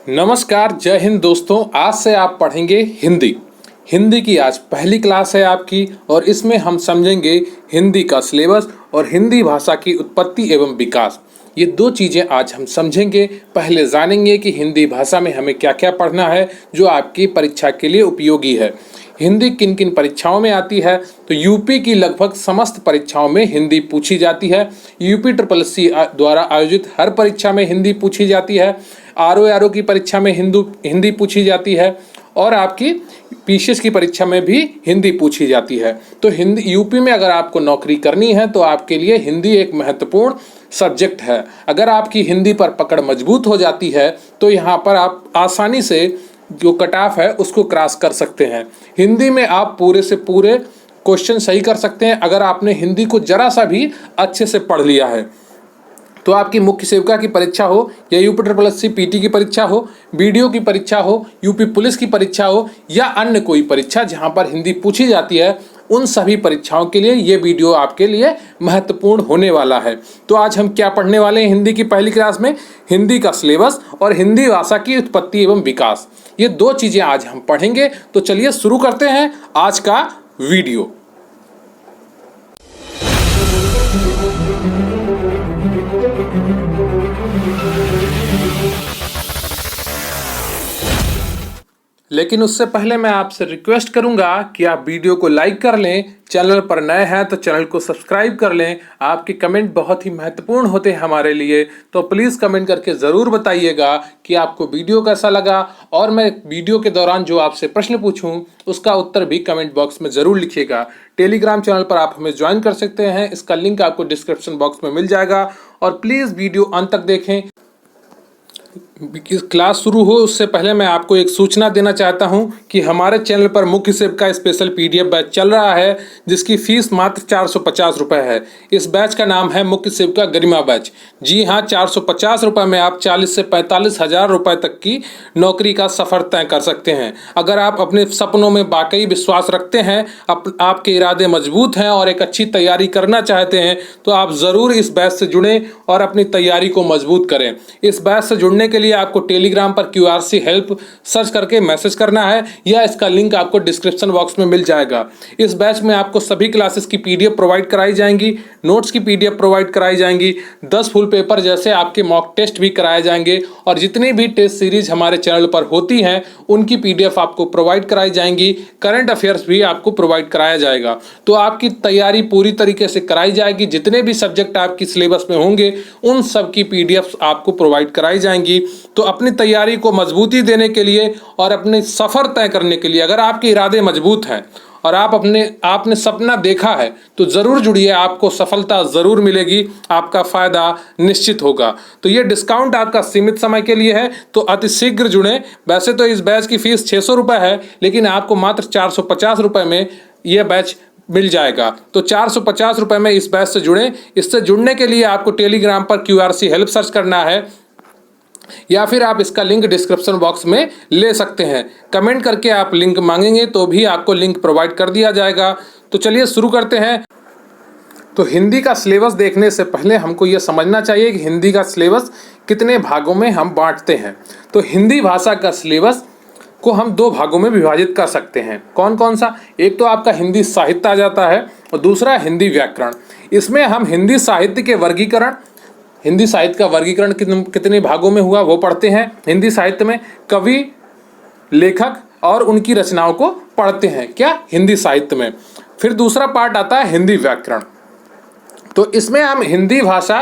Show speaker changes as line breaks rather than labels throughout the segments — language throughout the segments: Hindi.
नमस्कार, जय हिंद दोस्तों। आज से आप पढ़ेंगे हिंदी। हिंदी की आज पहली क्लास है आपकी और इसमें हम समझेंगे हिंदी का सिलेबस और हिंदी भाषा की उत्पत्ति एवं विकास। ये दो चीज़ें आज हम समझेंगे। पहले जानेंगे कि हिंदी भाषा में हमें क्या क्या पढ़ना है जो आपकी परीक्षा के लिए उपयोगी है। हिंदी किन किन परीक्षाओं में आती है, तो यूपी की लगभग समस्त परीक्षाओं में हिंदी पूछी जाती है। यूपी SSC द्वारा आयोजित हर परीक्षा में हिंदी पूछी जाती है। RO की परीक्षा में हिंदी पूछी जाती है और आपकी PCS की परीक्षा में भी हिंदी पूछी जाती है। तो हिंदी यूपी में अगर आपको नौकरी करनी है तो आपके लिए हिंदी एक महत्वपूर्ण सब्जेक्ट है। अगर आपकी हिंदी पर पकड़ मजबूत हो जाती है तो यहाँ पर आप आसानी से जो कट ऑफ है उसको क्रॉस कर सकते हैं। हिंदी में आप पूरे से पूरे क्वेश्चन सही कर सकते हैं अगर आपने हिंदी को जरा सा भी अच्छे से पढ़ लिया है। तो आपकी मुख्य सेविका की परीक्षा हो या यूपी SSC PT की परीक्षा हो, BDO की परीक्षा हो, यूपी पुलिस की परीक्षा हो या अन्य कोई परीक्षा जहां पर हिंदी पूछी जाती है, उन सभी परीक्षाओं के लिए ये वीडियो आपके लिए महत्वपूर्ण होने वाला है। तो आज हम क्या पढ़ने वाले हैं हिंदी की पहली क्लास में? हिंदी का सिलेबस और हिंदी भाषा की उत्पत्ति एवं विकास। ये दो चीज़ें आज हम पढ़ेंगे। तो चलिए शुरू करते हैं आज का वीडियो। लेकिन उससे पहले मैं आपसे रिक्वेस्ट करूंगा कि आप वीडियो को लाइक कर लें, चैनल पर नए हैं तो चैनल को सब्सक्राइब कर लें। आपके कमेंट बहुत ही महत्वपूर्ण होते हैं हमारे लिए, तो प्लीज़ कमेंट करके ज़रूर बताइएगा कि आपको वीडियो कैसा लगा और मैं वीडियो के दौरान जो आपसे प्रश्न पूछूं उसका उत्तर भी कमेंट बॉक्स में ज़रूर लिखिएगा। टेलीग्राम चैनल पर आप हमें ज्वाइन कर सकते हैं, इसका लिंक आपको डिस्क्रिप्शन बॉक्स में मिल जाएगा। और प्लीज़ वीडियो अंत तक देखें। क्लास शुरू हो उससे पहले मैं आपको एक सूचना देना चाहता हूं कि हमारे चैनल पर मुख्य सेविका स्पेशल PDF बैच चल रहा है जिसकी फीस मात्र 450 रुपये है। इस बैच का नाम है मुख्य सेविका गरिमा बैच। जी हां, 450 रुपये में आप 40 से 45 हज़ार रुपये तक की नौकरी का सफ़र तय कर सकते हैं। अगर आप अपने सपनों में वाकई विश्वास रखते हैं, आपके इरादे मजबूत हैं और एक अच्छी तैयारी करना चाहते हैं तो आप ज़रूर इस बैच से जुड़ें और अपनी तैयारी को मजबूत करें। इस बैच से जुड़ने के लिए आपको टेलीग्राम पर QRC हेल्प सर्च करके मैसेज करना है या इसका लिंक आपको डिस्क्रिप्शन बॉक्स में मिल जाएगा। इस बैच में आपको सभी क्लासेस की PDF प्रोवाइड कराई जाएंगी, नोट्स की PDF प्रोवाइड कराई जाएंगी, 10 फुल पेपर जैसे आपके मॉक टेस्ट भी कराए जाएंगे और जितनी भी टेस्ट सीरीज हमारे चैनल पर होती हैं उनकी PDF आपको प्रोवाइड कराई जाएंगी। करंट अफेयर्स भी आपको प्रोवाइड कराया जाएगा। तो आपकी तैयारी पूरी तरीके से कराई जाएगी। जितने भी सब्जेक्ट आपकी सिलेबस में होंगे उन सब की PDFs आपको प्रोवाइड कराई जाएंगी। तो अपनी तैयारी को मजबूती देने के लिए और अपने सफ़र तय करने के लिए, अगर आपके इरादे मजबूत हैं और आपने सपना देखा है तो ज़रूर जुड़िए, आपको सफलता ज़रूर मिलेगी, आपका फ़ायदा निश्चित होगा। तो ये डिस्काउंट आपका सीमित समय के लिए है, तो अति शीघ्र जुड़ें। वैसे तो इस बैच की फ़ीस 600 रुपये है, लेकिन आपको मात्र 450 रुपये में यह बैच मिल जाएगा। तो 450 रुपये में इस बैच से जुड़ें। इससे जुड़ने के लिए आपको टेलीग्राम पर QRC हेल्प सर्च करना है या फिर आप इसका लिंक डिस्क्रिप्शन बॉक्स में ले सकते हैं। कमेंट करके आप लिंक मांगेंगे तो भी आपको लिंक प्रोवाइड कर दिया जाएगा। तो चलिए शुरू करते हैं। तो हिंदी का सिलेबस देखने से पहले हमको ये समझना चाहिए कि हिंदी का सिलेबस कितने भागों में हम बांटते हैं। तो हिंदी भाषा का सिलेबस को हम 2 भागों में विभाजित कर सकते हैं। कौन कौन सा? एक तो आपका हिंदी साहित्य आ जाता है और दूसरा हिंदी व्याकरण। इसमें हम हिंदी साहित्य के वर्गीकरण, हिंदी साहित्य का वर्गीकरण कितने भागों में हुआ वो पढ़ते हैं। हिंदी साहित्य में कवि, लेखक और उनकी रचनाओं को पढ़ते हैं। क्या? हिंदी साहित्य में। फिर दूसरा पार्ट आता है हिंदी व्याकरण। तो इसमें हम हिंदी भाषा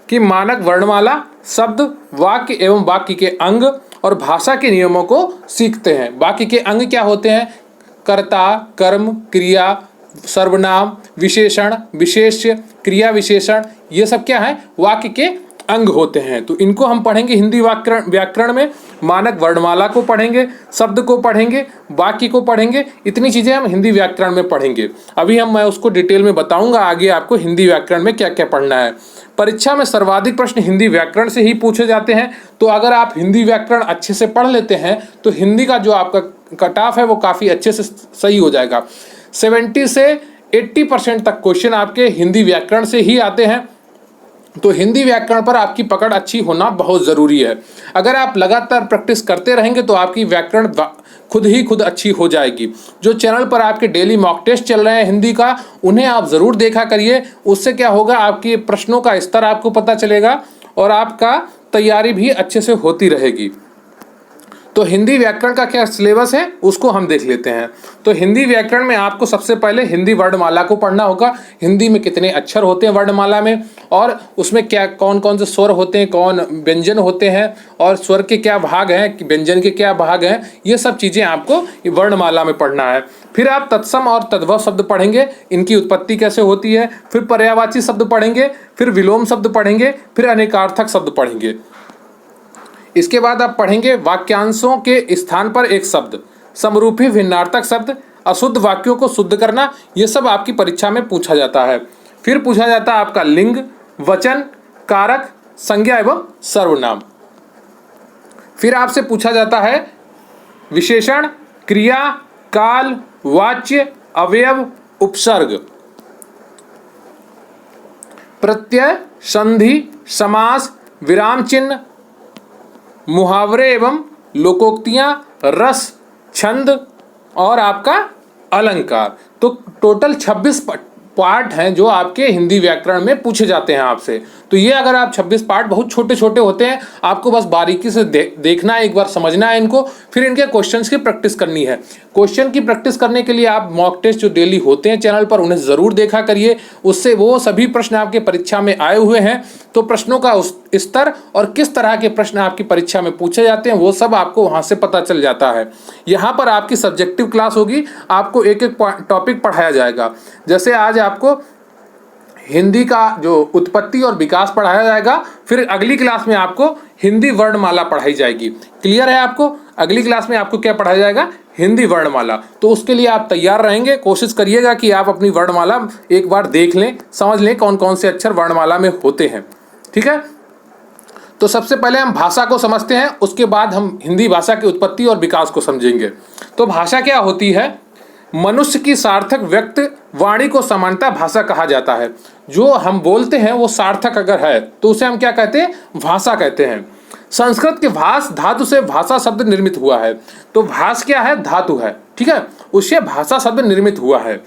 की मानक वर्णमाला, शब्द, वाक्य एवं वाक्य के अंग और भाषा के नियमों को सीखते हैं। वाक्य के अंग क्या होते हैं? कर्ता, कर्म, क्रिया, सर्वनाम, विशेषण, विशेष्य, क्रिया विशेषण, ये सब क्या है? वाक्य के अंग होते हैं। तो इनको हम पढ़ेंगे हिंदी व्याकरण में। मानक वर्णमाला को पढ़ेंगे, शब्द को पढ़ेंगे, वाक्य को पढ़ेंगे। इतनी चीज़ें हम हिंदी व्याकरण में पढ़ेंगे। अभी मैं उसको डिटेल में बताऊंगा आगे आपको हिंदी व्याकरण में क्या क्या पढ़ना है। परीक्षा में सर्वाधिक प्रश्न हिंदी व्याकरण से ही पूछे जाते हैं। तो अगर आप हिंदी व्याकरण अच्छे से पढ़ लेते हैं तो हिंदी का जो आपका कट ऑफ है वो काफ़ी अच्छे से सही हो जाएगा। 70 से 80% तक क्वेश्चन आपके हिंदी व्याकरण से ही आते हैं। तो हिंदी व्याकरण पर आपकी पकड़ अच्छी होना बहुत ज़रूरी है। अगर आप लगातार प्रैक्टिस करते रहेंगे तो आपकी व्याकरण खुद अच्छी हो जाएगी। जो चैनल पर आपके डेली मॉक टेस्ट चल रहे हैं हिंदी का, उन्हें आप ज़रूर देखा करिए। उससे क्या होगा, आपके प्रश्नों का स्तर आपको पता चलेगा और आपका तैयारी भी अच्छे से होती रहेगी। तो हिंदी व्याकरण का क्या सिलेबस है उसको हम देख लेते हैं। तो हिंदी व्याकरण में आपको सबसे पहले हिंदी वर्णमाला को पढ़ना होगा। हिंदी में कितने अक्षर होते हैं वर्णमाला में, और उसमें क्या कौन कौन से स्वर होते हैं, कौन व्यंजन होते हैं, और स्वर के क्या भाग हैं, व्यंजन के क्या भाग हैं, ये सब चीज़ें आपको वर्णमाला में पढ़ना है। फिर आप तत्सम और तद्भव शब्द पढ़ेंगे, इनकी उत्पत्ति कैसे होती है। फिर पर्यायवाची शब्द पढ़ेंगे, फिर विलोम शब्द पढ़ेंगे, फिर अनेकार्थक शब्द पढ़ेंगे। इसके बाद आप पढ़ेंगे वाक्यांशों के स्थान पर एक शब्द, समरूपी भिन्नार्थक शब्द, अशुद्ध वाक्यों को शुद्ध करना, ये सब आपकी परीक्षा में पूछा जाता है। फिर पूछा जाता है आपका लिंग, वचन, कारक, संज्ञा एवं सर्वनाम। फिर आपसे पूछा जाता है विशेषण, क्रिया, काल, वाच्य, अवयव, उपसर्ग, प्रत्यय, संधि, समास, विराम चिन्ह, मुहावरे एवं लोकोक्तियां, रस, छंद और आपका अलंकार। तो टोटल 26 पार्ट हैं जो आपके हिंदी व्याकरण में पूछे जाते हैं आपसे। तो ये अगर आप 26 पार्ट बहुत छोटे छोटे होते हैं, आपको बस बारीकी से देखना है, एक बार समझना है इनको, फिर इनके क्वेश्चंस की प्रैक्टिस करनी है। क्वेश्चन की प्रैक्टिस करने के लिए आप मॉक टेस्ट जो डेली होते हैं चैनल पर, उन्हें ज़रूर देखा करिए। उससे वो सभी प्रश्न आपके परीक्षा में आए हुए हैं, तो प्रश्नों का उस स्तर और किस तरह के प्रश्न आपकी परीक्षा में पूछे जाते हैं वो सब आपको वहाँ से पता चल जाता है। यहाँ पर आपकी सब्जेक्टिव क्लास होगी, आपको एक एक टॉपिक पढ़ाया जाएगा। जैसे आज आपको हिंदी का जो उत्पत्ति और विकास पढ़ाया जाएगा, फिर अगली क्लास में आपको हिंदी वर्णमाला पढ़ाई जाएगी। क्लियर है आपको? अगली क्लास में आपको क्या पढ़ाया जाएगा? हिंदी वर्णमाला। तो उसके लिए आप तैयार रहेंगे, कोशिश करिएगा कि आप अपनी वर्णमाला एक बार देख लें, समझ लें कौन कौन से अक्षर वर्णमाला में होते हैं। ठीक है, तो सबसे पहले हम भाषा को समझते हैं, उसके बाद हम हिंदी भाषा की उत्पत्ति और विकास को समझेंगे। तो भाषा क्या होती है? मनुष्य की सार्थक व्यक्त वाणी को सामान्यतः भाषा कहा जाता है। जो हम बोलते हैं वो सार्थक अगर है तो उसे हम क्या कहते हैं? भाषा कहते हैं। संस्कृत के भाष धातु से भाषा शब्द निर्मित हुआ है। तो भाष क्या है? धातु है, ठीक है, उससे भाषा शब्द निर्मित हुआ है,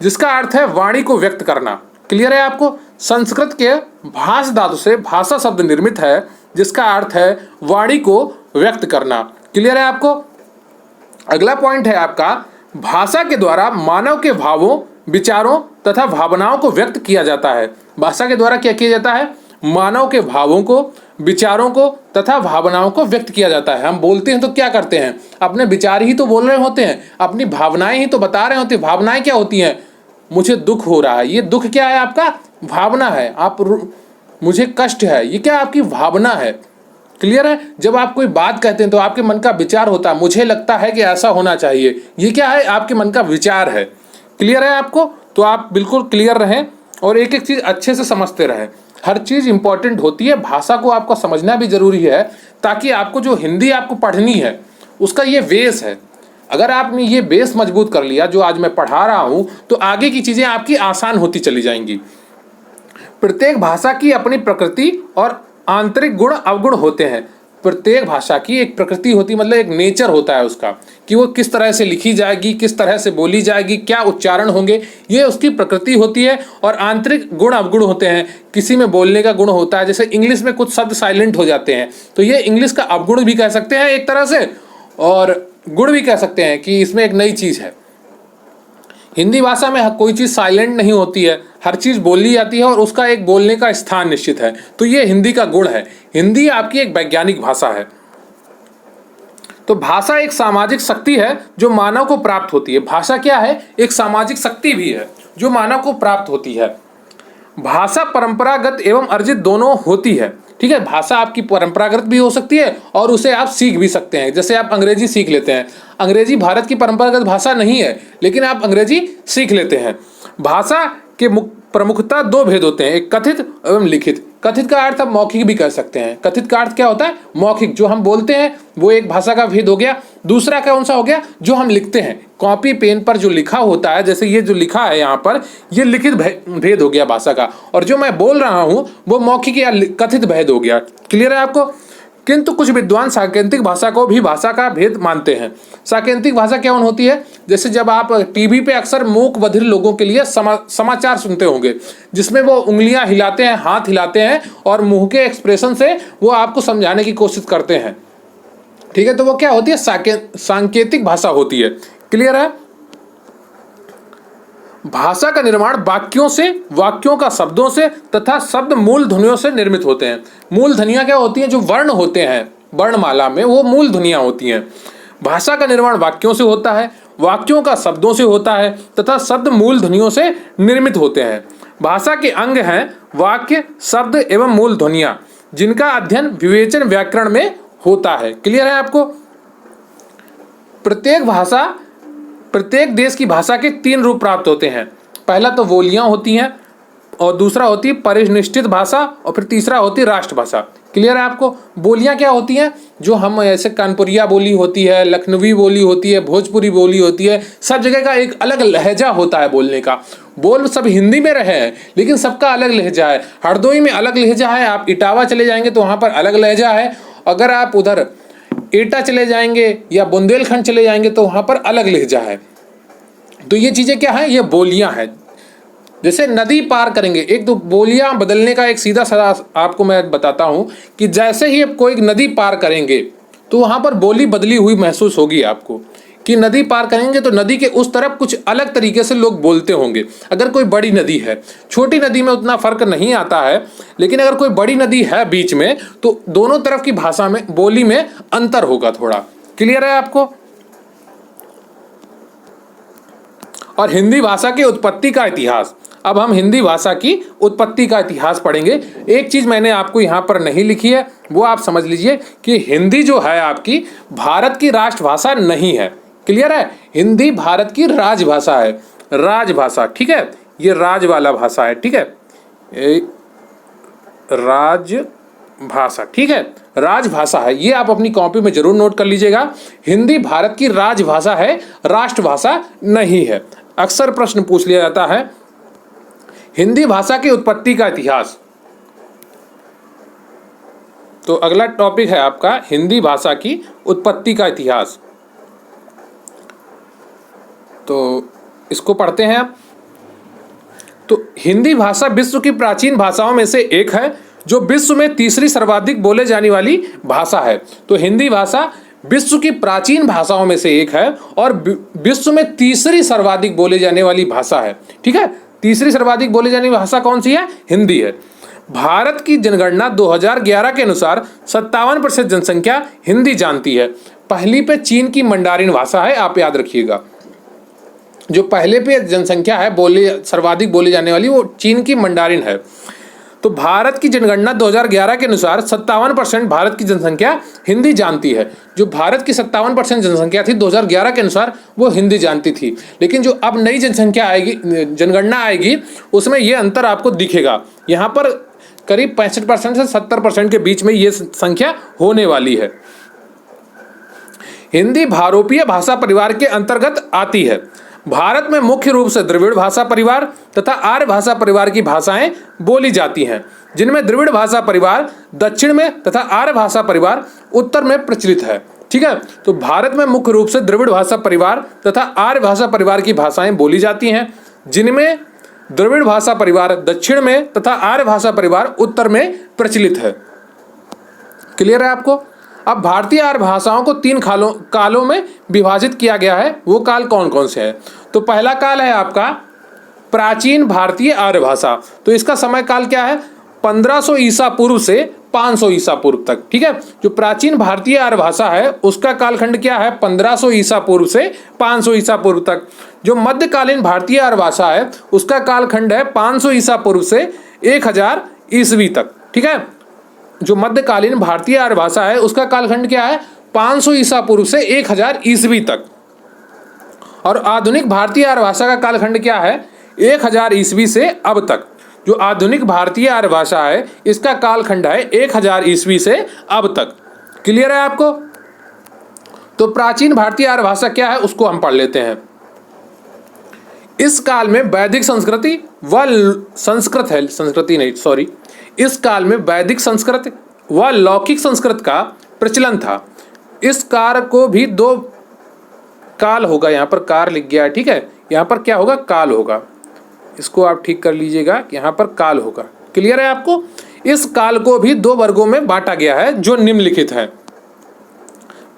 जिसका अर्थ है वाणी को व्यक्त करना। क्लियर है आपको? संस्कृत के भाष धातु से भाषा शब्द निर्मित है, जिसका अर्थ है वाणी को व्यक्त करना। क्लियर है आपको? अगला पॉइंट है आपका, भाषा के द्वारा मानव के भावों, विचारों तथा भावनाओं को व्यक्त किया जाता है। भाषा के द्वारा क्या किया जाता है? मानव के भावों को, विचारों को तथा भावनाओं को व्यक्त किया जाता है। हम बोलते हैं तो क्या करते हैं? अपने विचार ही तो बोल रहे होते हैं, अपनी भावनाएं ही तो बता रहे होते हैं। भावनाएं क्या होती हैं? मुझे दुख हो रहा है, ये दुख क्या है? आपका भावना है। मुझे कष्ट है, ये क्या? आपकी भावना है। क्लियर है? जब आप कोई बात कहते हैं तो आपके मन का विचार होता है, मुझे लगता है कि ऐसा होना चाहिए, ये क्या है? आपके मन का विचार है। क्लियर है आपको? तो आप बिल्कुल क्लियर रहें और एक एक चीज़ अच्छे से समझते रहें। हर चीज़ इंपॉर्टेंट होती है, भाषा को आपको समझना भी जरूरी है, ताकि आपको जो हिंदी आपको पढ़नी है उसका ये बेस है। अगर आपने ये बेस मजबूत कर लिया जो आज मैं पढ़ा रहा हूँ, तो आगे की चीज़ें आपकी आसान होती चली जाएंगी। प्रत्येक भाषा की अपनी प्रकृति और आंतरिक गुण अवगुण होते हैं। प्रत्येक भाषा की एक प्रकृति होती है, मतलब एक नेचर होता है उसका, कि वो किस तरह से लिखी जाएगी, किस तरह से बोली जाएगी, क्या उच्चारण होंगे, ये उसकी प्रकृति होती है। और आंतरिक गुण अवगुण होते हैं। किसी में बोलने का गुण होता है, जैसे इंग्लिश में कुछ शब्द साइलेंट हो जाते हैं, तो ये इंग्लिश का अवगुण भी कह सकते हैं एक तरह से, और गुण भी कह सकते हैं कि इसमें एक नई चीज़ है। हिंदी भाषा में कोई चीज़ साइलेंट नहीं होती है, हर चीज़ बोली जाती है और उसका एक बोलने का स्थान निश्चित है। तो ये हिंदी का गुण है। हिंदी आपकी एक वैज्ञानिक भाषा है। तो भाषा एक सामाजिक शक्ति है जो मानव को प्राप्त होती है। भाषा क्या है? एक सामाजिक शक्ति भी है जो मानव को प्राप्त होती है। भाषा परंपरागत एवं अर्जित दोनों होती है। ठीक है, भाषा आपकी परंपरागत भी हो सकती है और उसे आप सीख भी सकते हैं। जैसे आप अंग्रेजी सीख लेते हैं, अंग्रेजी भारत की परंपरागत भाषा नहीं है, लेकिन आप अंग्रेजी सीख लेते हैं। भाषा के प्रमुखतः दो भेद होते हैं, एक कथित एवं लिखित। कथित का अर्थ आप मौखिक भी कर सकते हैं। कथित का अर्थ क्या होता है? मौखिक, जो हम बोलते हैं वो एक भाषा का भेद हो गया। दूसरा कौन सा हो गया? जो हम लिखते हैं, कॉपी पेन पर जो लिखा होता है, जैसे ये जो लिखा है यहाँ पर, ये लिखित भेद हो गया भाषा का। और जो मैं बोल रहा हूँ वो मौखिक या कथित भेद हो गया। क्लियर है आपको? किंतु कुछ विद्वान सांकेतिक भाषा को भी भाषा का भेद मानते हैं। सांकेतिक भाषा क्या होती है? जैसे जब आप टीवी पे अक्सर मूक बधिर लोगों के लिए समाचार सुनते होंगे, जिसमें वो उंगलियां हिलाते हैं, हाथ हिलाते हैं और मुंह के एक्सप्रेशन से वो आपको समझाने की कोशिश करते हैं। ठीक है, तो वो क्या होती है? सांकेतिक भाषा होती है। क्लियर है? भाषा का निर्माण वाक्यों से, वाक्यों का शब्दों से तथा शब्द मूल ध्वनियों से निर्मित होते हैं। मूल ध्वनियाँ क्या होती हैं? जो वर्ण होते हैं वर्णमाला में, वो मूल ध्वनियाँ होती हैं। भाषा का निर्माण वाक्यों से होता है, वाक्यों का शब्दों से होता है तथा शब्द मूल ध्वनियों से निर्मित होते हैं। भाषा के अंग हैं वाक्य, शब्द एवं मूल ध्वनियाँ, जिनका अध्ययन विवेचन व्याकरण में होता है। क्लियर है आपको? प्रत्येक देश की भाषा के 3 रूप प्राप्त होते हैं। पहला तो बोलियां होती हैं, और दूसरा होती है परिनिष्ठित भाषा, और फिर तीसरा होती है राष्ट्रभाषा। क्लियर है आपको? बोलियां क्या होती हैं? जो हम ऐसे कानपुरिया बोली होती है, लखनवी बोली होती है, भोजपुरी बोली होती है। सब जगह का एक अलग लहजा होता है बोलने का। बोल सब हिंदी में रहे हैं, लेकिन सबका अलग लहजा है। हरदोई में अलग लहजा है, आप इटावा चले जाएंगे तो वहाँ पर अलग लहजा है। अगर आप उधर एटा चले जाएंगे या बुंदेलखंड चले जाएंगे तो वहाँ पर अलग लहजा है। तो ये चीज़ें क्या है? ये बोलियां हैं। जैसे नदी पार करेंगे, एक तो बोलियां बदलने का एक सीधा साधा आपको मैं बताता हूँ कि जैसे ही आप कोई नदी पार करेंगे तो वहाँ पर बोली बदली हुई महसूस होगी आपको, कि नदी पार करेंगे तो नदी के उस तरफ कुछ अलग तरीके से लोग बोलते होंगे। अगर कोई बड़ी नदी है, छोटी नदी में उतना फर्क नहीं आता है, लेकिन अगर कोई बड़ी नदी है बीच में तो दोनों तरफ की भाषा में, बोली में अंतर होगा थोड़ा। क्लियर है आपको? और हिंदी भाषा की उत्पत्ति का इतिहास। अब हम हिंदी भाषा की उत्पत्ति का इतिहास पढ़ेंगे। एक चीज़ मैंने आपको यहाँ पर नहीं लिखी है, वो आप समझ लीजिए कि हिंदी जो है आपकी भारत की राष्ट्रभाषा नहीं है। क्लियर है? हिंदी भारत की राजभाषा है, राजभाषा। ठीक है, ये राज वाला भाषा है। ठीक है, राजभाषा। ठीक है, राजभाषा है, ये आप अपनी कॉपी में जरूर नोट कर लीजिएगा। हिंदी भारत की राजभाषा है, राष्ट्रभाषा नहीं है। अक्सर प्रश्न पूछ लिया जाता है। हिंदी भाषा की उत्पत्ति का इतिहास। तो अगला टॉपिक है आपका हिंदी भाषा की उत्पत्ति का इतिहास। तो इसको पढ़ते हैं आप। तो हिंदी भाषा विश्व की प्राचीन भाषाओं में से एक है, जो विश्व में तीसरी सर्वाधिक बोले जाने वाली भाषा है। तो हिंदी भाषा विश्व की प्राचीन भाषाओं में से एक है और विश्व में तीसरी सर्वाधिक बोले जाने वाली भाषा है। ठीक है, तीसरी सर्वाधिक बोले जाने वाली भाषा कौन सी है? हिंदी है। भारत की जनगणना 2011 के अनुसार 57% जनसंख्या हिंदी जानती है। पहली पे चीन की मंडारिन भाषा है, आप याद रखिएगा। जो पहले पे जनसंख्या है सर्वाधिक बोले जाने वाली, वो चीन की मंडारिन है। तो भारत की जनगणना 2011 के अनुसार 57% भारत की जनसंख्या हिंदी जानती है। जो भारत की 57% जनसंख्या थी 2011 के अनुसार, वो हिंदी जानती थी। लेकिन जो अब नई जनसंख्या आएगी, जनगणना आएगी, उसमें ये अंतर आपको दिखेगा। यहाँ पर करीब 65% से 70% के बीच में ये संख्या होने वाली है। हिंदी भारोपीय भाषा परिवार के अंतर्गत आती है। भारत में मुख्य रूप से द्रविड़ भाषा परिवार तथा आर्य भाषा परिवार की भाषाएं बोली जाती हैं, जिनमें द्रविड़ भाषा परिवार दक्षिण में तथा आर्य भाषा परिवार उत्तर में प्रचलित है। ठीक है, तो भारत में मुख्य रूप से द्रविड़ भाषा परिवार तथा आर्य भाषा परिवार की भाषाएं बोली जाती हैं, जिनमें द्रविड़ भाषा परिवार दक्षिण में तथा आर्य भाषा परिवार उत्तर में प्रचलित है। क्लियर है आपको? अब भारतीय आर्य भाषाओं को 3 कालों में विभाजित किया गया है। वो काल कौन कौन से हैं? तो पहला काल है आपका प्राचीन भारतीय आर्य भाषा। तो इसका समय काल क्या है? 1500 ईसा पूर्व से 500 ईसा पूर्व तक। ठीक है, जो प्राचीन भारतीय आर्य भाषा है उसका कालखंड क्या है? 1500 ईसा पूर्व से 500 ईसा पूर्व तक। जो मध्यकालीन भारतीय आर्य भाषा है उसका कालखंड है 500 ईसा पूर्व से 1000 ईस्वी तक। ठीक है, जो मध्यकालीन भारतीय आर्य भाषा है उसका कालखंड क्या है? 500 ईसा पूर्व से 1000 ईस्वी तक। और आधुनिक भारतीय आर्य भाषा का कालखंड क्या है? 1000 ईस्वी से अब तक। जो आधुनिक भारतीय आर्य भाषा है इसका कालखंड है 1000 ईस्वी से अब तक। क्लियर है आपको? तो प्राचीन भारतीय आर्य भाषा क्या है उसको हम पढ़ लेते हैं। इस काल में वैदिक संस्कृति व संस्कृत है, संस्कृति नहीं सॉरी, इस काल में वैदिक संस्कृत व लौकिक संस्कृत का प्रचलन था। इस कार को भी दो काल होगा, यहाँ पर कार लिख गया है, ठीक है, यहाँ पर क्या होगा, काल होगा। इसको आप ठीक कर लीजिएगा कि यहाँ पर काल होगा। क्लियर है आपको? इस काल को भी दो वर्गों में बांटा गया है जो निम्नलिखित है।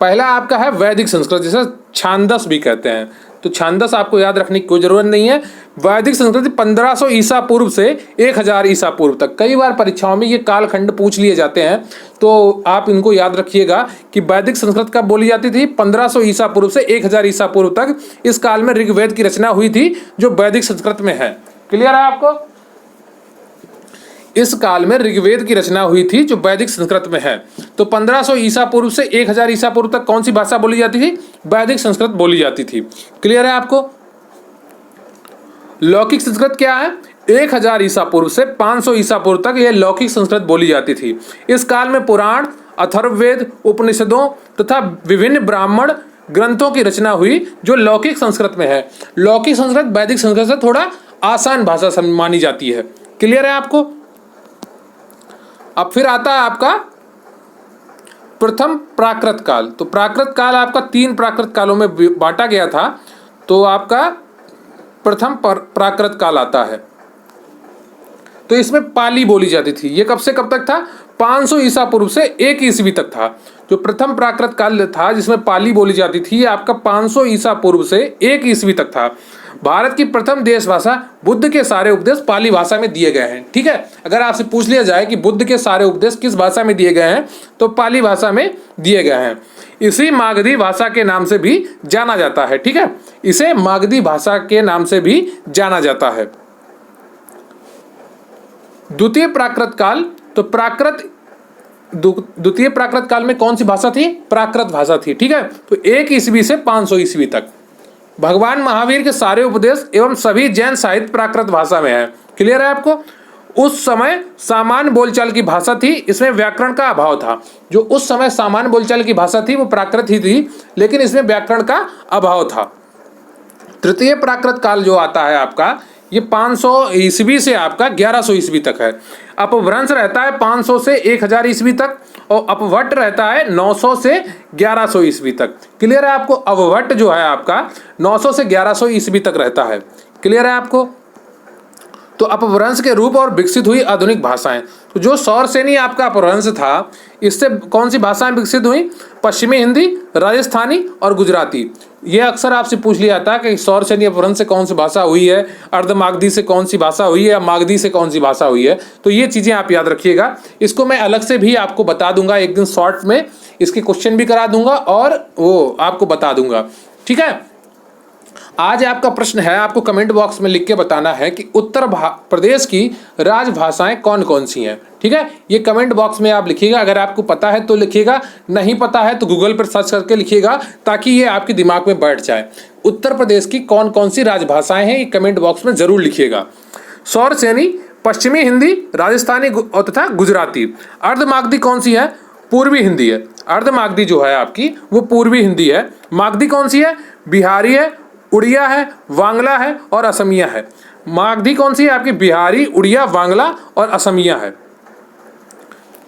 पहला आपका है वैदिक संस्कृत, जिसे छांदस भी कहते हैं। तो छांदस आपको याद रखने की कोई जरूरत नहीं है। वैदिक संस्कृति 1500 ईसा पूर्व से 1000 ईसा पूर्व तक। कई बार परीक्षाओं में ये कालखंड पूछ लिए जाते हैं, तो आप इनको याद रखिएगा कि वैदिक संस्कृत कब बोली जाती थी, 1500 ईसा पूर्व से 1000 ईसा पूर्व तक। इस काल में ऋग्वेद की रचना हुई थी जो वैदिक संस्कृत में है। क्लियर है आपको? इस काल में ऋग्वेद की रचना हुई थी जो वैदिक संस्कृत में है। तो 1500 ईसा पूर्व से 1000 ईसा पूर्व तक कौन सी भाषा बोली जाती थी? वैदिक संस्कृत बोली जाती थी। क्लियर है आपको? लौकिक संस्कृत क्या है? 1000 ईसा पूर्व से 500 ईसा पूर्व तक यह लौकिक संस्कृत बोली जाती थी। इस काल में पुराण, अथर्ववेद, उपनिषदों तथा विभिन्न ब्राह्मण ग्रंथों की रचना हुई जो लौकिक संस्कृत में है। लौकिक संस्कृत वैदिक संस्कृत से थोड़ा आसान भाषा मानी जाती है। क्लियर है आपको? अब फिर आता है आपका प्रथम प्राकृत काल। तो प्राकृत काल आपका 3 प्राकृत कालों में बांटा गया था। तो आपका प्रथम प्राकृत काल आता है। तो इसमें पाली बोली जाती थी। ये कब से कब तक था? 500 ईसा पूर्व से 1 ईस्वी तक था। जो प्रथम प्राकृत काल था जिसमें पाली बोली जाती थी, ये आपका 500 ईसा पूर्व से 1 ईस्वी तक था। भारत की प्रथम देश भाषा, बुद्ध के सारे उपदेश पाली भाषा में दिए गए हैं। ठीक है, अगर आपसे पूछ लिया जाए कि बुद्ध के सारे उपदेश किस भाषा में दिए गए हैं, तो पाली भाषा में दिए गए हैं। इसी मागधी भाषा के नाम से भी जाना जाता है। ठीक है, इसे मागधी भाषा के नाम से भी जाना जाता है। द्वितीय प्राकृत काल, तो द्वितीय प्राकृत काल में कौन सी भाषा थी? प्राकृत भाषा थी। ठीक है, तो 1 ईस्वी से 500 ईस्वी तक भगवान महावीर के सारे उपदेश एवं सभी जैन साहित्य प्राकृत भाषा में है। क्लियर है आपको? उस समय सामान्य बोलचाल की भाषा थी, इसमें व्याकरण का अभाव था। जो उस समय सामान्य बोलचाल की भाषा थी वो प्राकृत ही थी, लेकिन इसमें व्याकरण का अभाव था। तृतीय प्राकृत काल जो आता है आपका, ये 500 ईस्वी से आपका 1100 ईस्वी तक है। अपभ्रंश रहता है 500 से 1000 ईस्वी तक, और अपभट्ट रहता है 900 से 1100 ईस्वी तक। क्लियर है आपको? अपभट्ट जो है आपका 900 से 1100 ईस्वी तक रहता है। क्लियर है आपको? तो अपभ्रंश के रूप और विकसित हुई आधुनिक भाषाएं। तो जो सौरसेनी आपका अपभ्रंश था, इससे कौन सी भाषाएं विकसित हुई? पश्चिमी हिंदी, राजस्थानी और गुजराती। ये अक्सर आपसे पूछ लिया जाता है कि सौरसेनी अपभ्रंश से कौन सी भाषा हुई है, अर्धमागधी से कौन सी भाषा हुई है, या मागधी से कौन सी भाषा हुई है। तो ये चीज़ें आप याद रखिएगा। इसको मैं अलग से भी आपको बता दूंगा एक दिन, शॉर्ट में इसके क्वेश्चन भी करा दूंगा और वो आपको बता दूंगा। ठीक है, आज आपका प्रश्न है, आपको कमेंट बॉक्स में लिख के बताना है कि उत्तर प्रदेश की राजभाषाएं कौन कौन सी हैं। ठीक है, ये कमेंट बॉक्स में आप लिखिएगा। अगर आपको पता है तो लिखिएगा, नहीं पता है तो गूगल पर सर्च करके लिखिएगा, ताकि ये आपके दिमाग में बैठ जाए। उत्तर प्रदेश की कौन कौन सी राजभाषाएं हैं, ये कमेंट बॉक्स में जरूर लिखिएगा। सौरसेनी, पश्चिमी हिंदी, राजस्थानी तथा गुजराती। अर्धमागधी कौन सी है? पूर्वी हिंदी है। अर्धमागधी जो है आपकी वो पूर्वी हिंदी है। मागधी कौन सी है? बिहारी है, उड़िया है, वांगला है और असमिया है। मागधी कौन सी है आपकी? बिहारी, उड़िया, वांगला और असमिया है।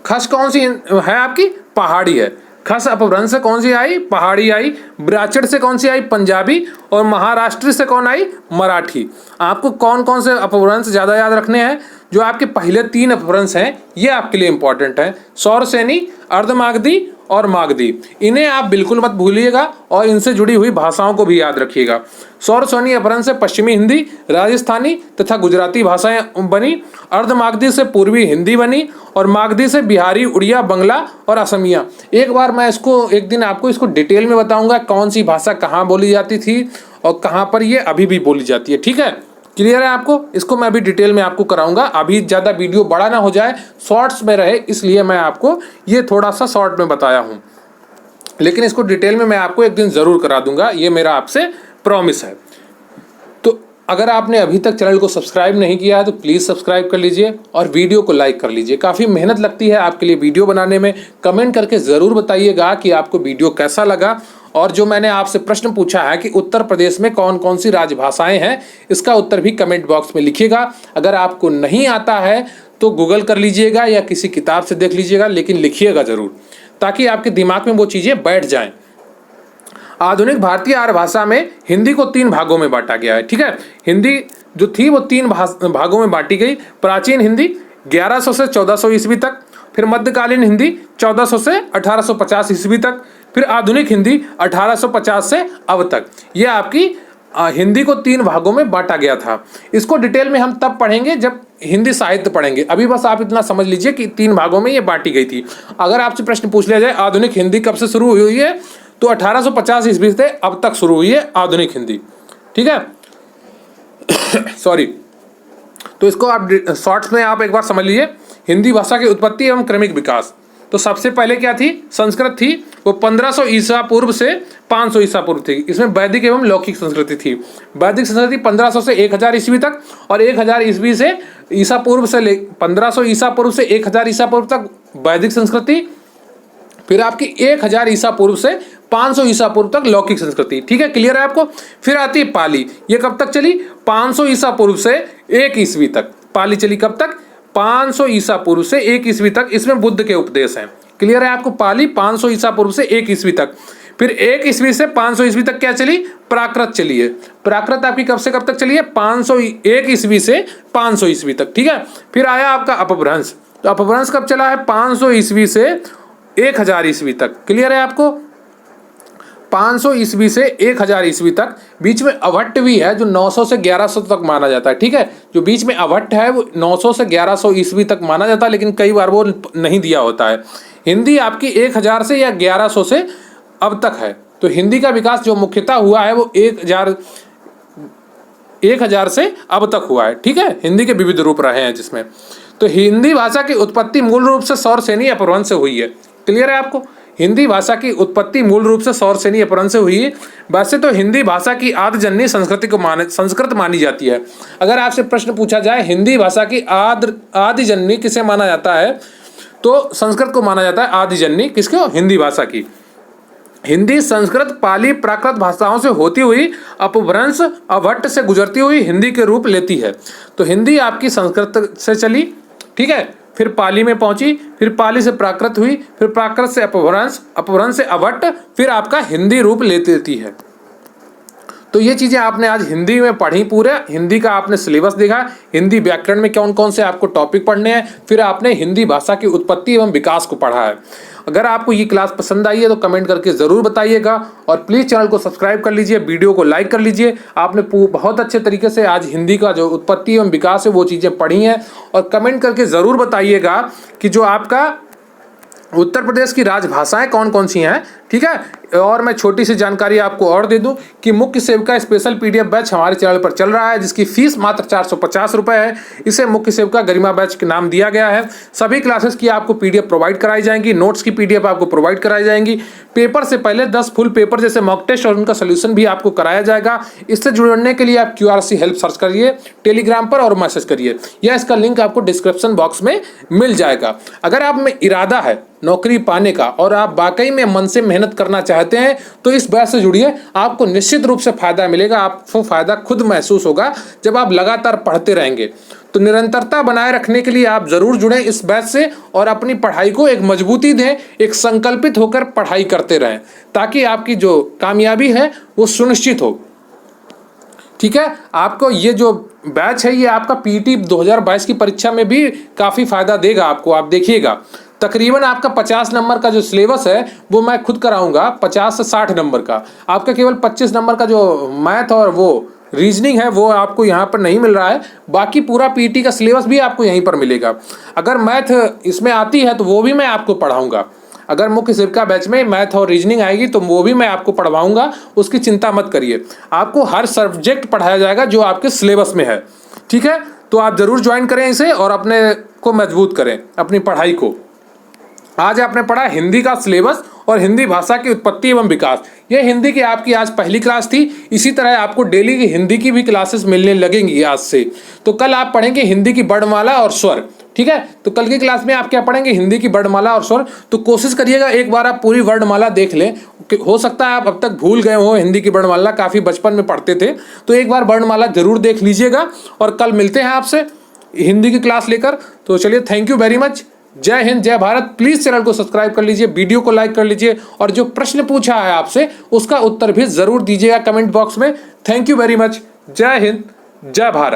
खस कौन सी है आपकी? पहाड़ी है। खस अपभ्रंश से कौन सी आई? पहाड़ी आई। ब्राह्मण से कौन सी आई? पंजाबी। और महाराष्ट्र से कौन आई? मराठी। आपको कौन कौन से अपभ्रंश ज़्यादा याद रखने हैं? जो आपके पहले 3 अपभ्रंश हैं ये आपके लिए इंपॉर्टेंट हैं, सौरसेनी, अर्धमागधी और मागधी। इन्हें आप बिल्कुल मत भूलिएगा और इनसे जुड़ी हुई भाषाओं को भी याद रखिएगा। सौरसेनी अपभ्रंश से पश्चिमी हिंदी, राजस्थानी तथा गुजराती भाषाएं बनी। अर्धमागधी से पूर्वी हिंदी बनी और मागधी से बिहारी, उड़िया, बंगला और असमिया। एक बार मैं इसको एक दिन आपको इसको डिटेल में बताऊंगा कौन सी भाषा कहाँ बोली जाती थी और कहाँ पर ये अभी भी बोली जाती है। ठीक है, क्लियर है आपको? इसको मैं अभी डिटेल में आपको कराऊंगा। अभी ज़्यादा वीडियो बड़ा ना हो जाए, शॉर्ट्स में रहे, इसलिए मैं आपको ये थोड़ा सा शॉर्ट में बताया हूँ, लेकिन इसको डिटेल में मैं आपको एक दिन ज़रूर करा दूंगा, ये मेरा आपसे प्रॉमिस है। तो अगर आपने अभी तक चैनल को सब्सक्राइब नहीं किया है तो प्लीज़ सब्सक्राइब कर लीजिए और वीडियो को लाइक कर लीजिए। काफ़ी मेहनत लगती है आपके लिए वीडियो बनाने में। कमेंट करके ज़रूर बताइएगा कि आपको वीडियो कैसा लगा। और जो मैंने आपसे प्रश्न पूछा है कि उत्तर प्रदेश में कौन कौन सी राजभाषाएं हैं, इसका उत्तर भी कमेंट बॉक्स में लिखिएगा। अगर आपको नहीं आता है तो गूगल कर लीजिएगा या किसी किताब से देख लीजिएगा, लेकिन लिखिएगा ज़रूर ताकि आपके दिमाग में वो चीज़ें बैठ जाएं। आधुनिक भारतीय आर्य भाषा में हिंदी को 3 भागों में बांटा गया है। ठीक है, हिंदी जो थी वो 3 भागों में बांटी गई। प्राचीन हिंदी 1100 से 1400 ईस्वी तक, फिर मध्यकालीन हिंदी 1400 से 1850 ईस्वी तक, फिर आधुनिक हिंदी 1850 से अब तक। ये आपकी हिंदी को 3 भागों में बांटा गया था। इसको डिटेल में हम तब पढ़ेंगे जब हिंदी साहित्य पढ़ेंगे। अभी बस आप इतना समझ लीजिए कि 3 भागों में ये बांटी गई थी। अगर आपसे प्रश्न पूछ लिया जाए आधुनिक हिंदी कब से शुरू हुई है, तो 1850 ईस्वी से अब तक शुरू हुई है आधुनिक हिंदी। ठीक है सॉरी। तो इसको आप शॉर्ट्स में आप एक बार समझ लीजिए। हिंदी भाषा की उत्पत्ति एवं क्रमिक विकास। तो सबसे पहले क्या थी? संस्कृत थी। वो 1500 ईसा पूर्व से 500 ईसा पूर्व थी। इसमें वैदिक एवं लौकिक संस्कृति थी। वैदिक संस्कृति 1500 से 1000 ईस्वी तक, और 1000 ईस्वी से ईसा पूर्व से 1500 ईसा पूर्व से 1000 ईसा पूर्व तक वैदिक संस्कृति। फिर आपकी 1000 ईसा पूर्व से 500 ईसा पूर्व तक लौकिक संस्कृति। ठीक है, क्लियर है आपको? फिर आती है पाली। ये कब तक चली? 500 ईसा पूर्व से 1 ईस्वी तक। पाली चली कब तक? 500 ईसा पूर्व से 1 ईस्वी तक। इसमें बुद्ध के उपदेश हैं। क्लियर है आपको? पाली 500 ईसा पूर्व से 1 ईस्वी तक। फिर 1 ईस्वी से 500 ईस्वी तक क्या चली? प्राकृत चली है। प्राकृत आपकी कब से कब तक चली है? 1 ईस्वी से 500 ईस्वी तक। ठीक है, फिर आया आपका अपभ्रंश। तो अपभ्रंश कब चला है? 500 ईस्वी से 1000 ईस्वी तक। क्लियर है आपको? 500 ईस्वी से 1000 ईस्वी तक। बीच में अभट्ट भी है जो 900 से 1100 तक माना जाता है। ठीक है, जो बीच में अभट्ट है वो 900 से 1100 ईस्वी तक माना जाता है, लेकिन कई बार वो नहीं दिया होता है। हिंदी आपकी 1000 से या 1100 से अब तक है। तो हिंदी का विकास जो मुख्यतः हुआ है वो 1000 से अब तक हुआ है। ठीक है, हिंदी के विविध रूप रहे हैं जिसमें। तो हिंदी भाषा की उत्पत्ति मूल रूप से सौरसेनी अपभ्रंश से हुई है। क्लियर है आपको? हिंदी भाषा की उत्पत्ति मूल रूप से सौरसेनी अपभ्रंश से हुई है। वैसे तो हिंदी भाषा की आदिजन्य संस्कृत मानी जाती है। अगर आपसे प्रश्न पूछा जाए हिंदी भाषा की आदिजन्य किसे माना जाता है, तो संस्कृत को माना जाता है आदिजन्य। किसको? हिंदी भाषा की। हिंदी संस्कृत, पाली, प्राकृत भाषाओं से होती हुई अपभ्रंश, अभट्ट से गुजरती हुई हिंदी के रूप लेती है। तो हिंदी आपकी संस्कृत से चली, ठीक है, फिर पाली में पहुंची, फिर पाली से प्राकृत हुई, फिर प्राकृत से अपभ्रंश, अपभ्रंश से अभट्ट, फिर आपका हिंदी रूप लेती है। तो ये चीज़ें आपने आज हिंदी में पढ़ी। पूरे हिंदी का आपने सिलेबस देखा, हिंदी व्याकरण में कौन कौन से आपको टॉपिक पढ़ने हैं, फिर आपने हिंदी भाषा की उत्पत्ति एवं विकास को पढ़ा है। अगर आपको ये क्लास पसंद आई है तो कमेंट करके ज़रूर बताइएगा, और प्लीज़ चैनल को सब्सक्राइब कर लीजिए, वीडियो को लाइक कर लीजिए। आपने बहुत अच्छे तरीके से आज हिंदी का जो उत्पत्ति एवं विकास है वो चीज़ें पढ़ी हैं, और कमेंट करके ज़रूर बताइएगा कि जो आपका उत्तर प्रदेश की राजभाषाएं कौन कौन सी हैं। ठीक है, और मैं छोटी सी जानकारी आपको और दे दूं कि मुख्य सेविका स्पेशल पीडीएफ बैच हमारे चैनल पर चल रहा है, जिसकी फीस मात्र 450 रुपये है। इसे मुख्य सेविका गरिमा बैच के नाम दिया गया है। सभी क्लासेस की आपको पीडीएफ प्रोवाइड कराई जाएंगी, नोट्स की पीडीएफ आपको प्रोवाइड कराई जाएंगी। पेपर से पहले 10 फुल पेपर जैसे मॉक टेस्ट और उनका सोल्यूशन भी आपको कराया जाएगा। इससे जुड़ने के लिए आप QRC हेल्प सर्च करिए टेलीग्राम पर और मैसेज करिए, या इसका लिंक आपको डिस्क्रिप्शन बॉक्स में मिल जाएगा। अगर आप में इरादा है नौकरी पाने का और आप वाकई में मन से मेहनत करना चाहते हैं तो इस बैच से जुड़िए। आपको निश्चित रूप से फायदा मिलेगा। आपको फायदा खुद महसूस होगा जब आप लगातार पढ़ते रहेंगे। तो निरंतरता बनाए रखने के लिए आप जरूर जुड़ें इस बैच से, और अपनी पढ़ाई को एक मजबूती दें, एक संकल्पित होकर पढ़ाई करते रहें, ताकि आपकी जो कामयाबी है वो सुनिश्चित हो। ठीक है, आपको ये जो बैच है ये आपका PET 2022 की परीक्षा में भी काफ़ी फायदा देगा आपको। आप देखिएगा, तकरीबन आपका 50 नंबर का जो सिलेबस है वो मैं खुद कराऊंगा, 50 से 60 नंबर का। आपका केवल 25 नंबर का जो मैथ और वो रीजनिंग है वो आपको यहाँ पर नहीं मिल रहा है। बाकी पूरा PET का सिलेबस भी आपको यहीं पर मिलेगा। अगर मैथ इसमें आती है तो वो भी मैं आपको पढ़ाऊँगा। अगर मुख्य सेविका बैच में मैथ और रीजनिंग आएगी तो वो भी मैं आपको पढ़वाऊँगा, उसकी चिंता मत करिए। आपको हर सब्जेक्ट पढ़ाया जाएगा जो आपके सिलेबस में है। ठीक है, तो आप ज़रूर ज्वाइन करें इसे और अपने को मजबूत करें, अपनी पढ़ाई को। आज आपने पढ़ा हिंदी का सिलेबस और हिंदी भाषा की उत्पत्ति एवं विकास। ये हिंदी की आपकी आज पहली क्लास थी। इसी तरह आपको डेली की हिंदी की भी क्लासेस मिलने लगेंगी आज से। तो कल आप पढ़ेंगे हिंदी की वर्णमाला और स्वर, ठीक है। तो कल की क्लास में आप क्या पढ़ेंगे, हिंदी की वर्णमाला और स्वर। तो कोशिश करिएगा एक बार आप पूरी वर्णमाला देख लें। हो सकता है आप अब तक भूल गए हो हिंदी की वर्णमाला, काफ़ी बचपन में पढ़ते थे, तो एक बार वर्णमाला जरूर देख लीजिएगा। और कल मिलते हैं आपसे हिंदी की क्लास लेकर। तो चलिए, थैंक यू वेरी मच। जय हिंद, जय भारत। प्लीज चैनल को सब्सक्राइब कर लीजिए, वीडियो को लाइक कर लीजिए, और जो प्रश्न पूछा है आपसे उसका उत्तर भी जरूर दीजिएगा कमेंट बॉक्स में। Thank you very much. जय हिंद, जय भारत।